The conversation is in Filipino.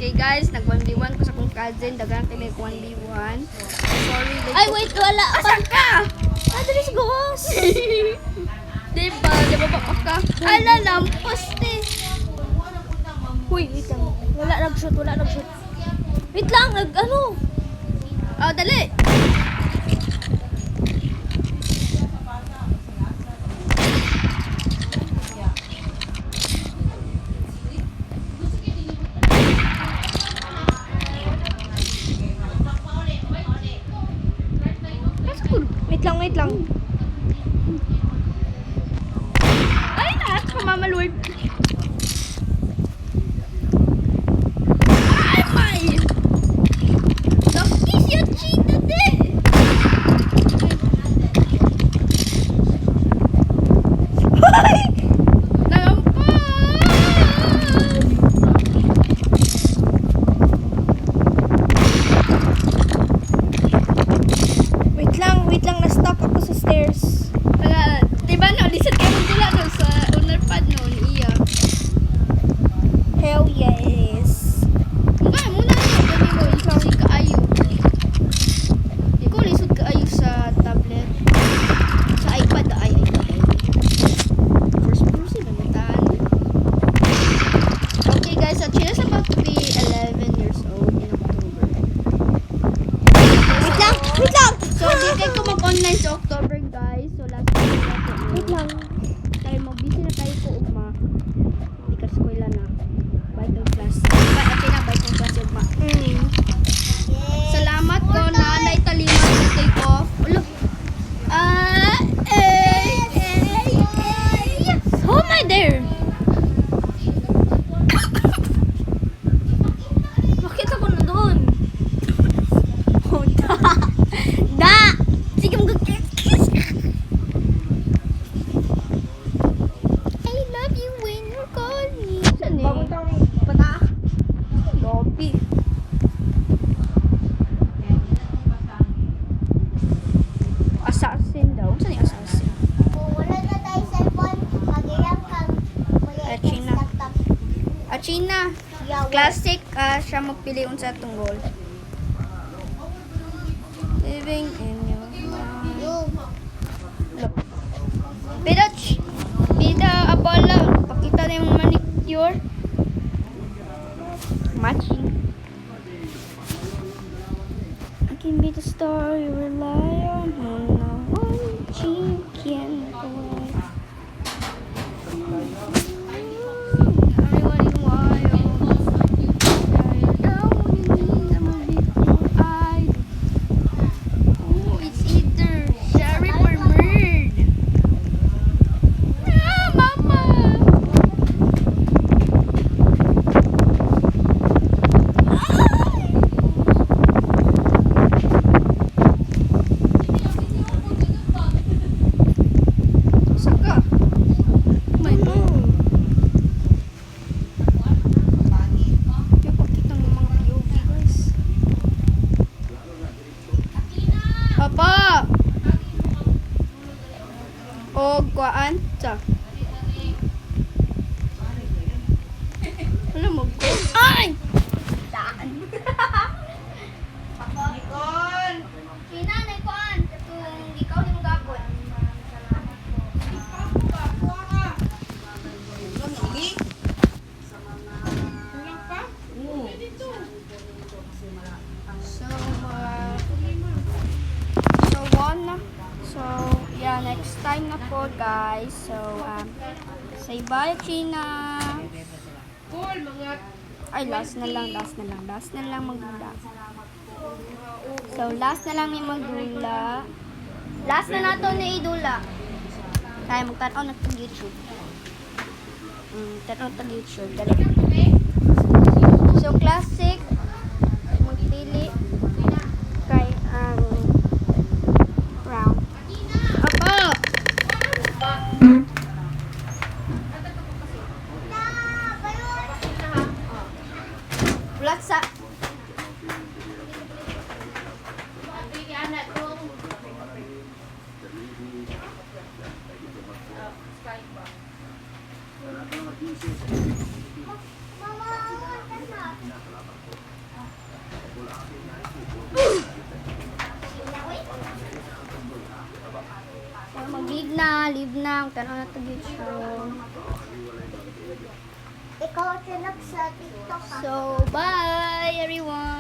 Okay guys, nag-1v1 ko sa kong cousin. Dagang kilig 1v1. Sorry. Ay, wait, wala. Asan ka? Adres gos. Diba? Diba pa ka? Ala, lampos te. Huy, wait lang. Wala nag-shoot. Wait lang, ano? Oh, dali. Wait lang. Ay, lahat ka, Mama Lord. Ay, may! Nakis yung cheetah, de! Ay! Wait lang, na-stuck ako sa stairs. Diba no, lisod kayo magdula no sa owner pad no, ni iya. Hell yes. Muna mo, lisod kaayo. Di ko lisod kaayo sa tablet. Sa iPad, ay. First person, namitaan. Okay guys, so China's about to be 11 years old in October. Wait lang. So, di kayo ko mag-online sa October guys. So, last week natin. Wait lang. Tayo mag-busy na tayo po, ugma. Hindi ka eskwela na. Bible class. Okay na, Bible class, ugma. Salamat ko na naitaliman sa take off. Ulo. How am I there? Bakit ako na doon? Oh, da! Sige mo kiss. I love you when you call me. Saan eh? Bagong taon eh. Pata. Lobby. Assassin daw. Saan yung assassin? Wala na tayo cellphone. Mag-iyak kang China. China. Classic. Siya magpili unsa atong goal. Living in your mind. Look. Bidach. Bida Apollo. Pakita na yung manicure. Matching. I can be the star you rely on. No one you can avoid. Papa! O, kuaan? Sa? Wala mo ko. Ay! Daan! Nikon! Sina, Nikon! Kung ikaw ni mo gapon. So, yeah, next time na po, guys. So, say bye, China. Ay, last na lang magdula. So, last na lang ni magdula. Last na nato ni idula. Kaya magtanaw na itong YouTube. Tanaw itong YouTube. Dali. So, classic. Magpili. Kay, round. Apo! Ulat sa... Mama, Leave na. Magtanaw na to gid siya. Ikaw tinag sa TikTok. So, bye everyone!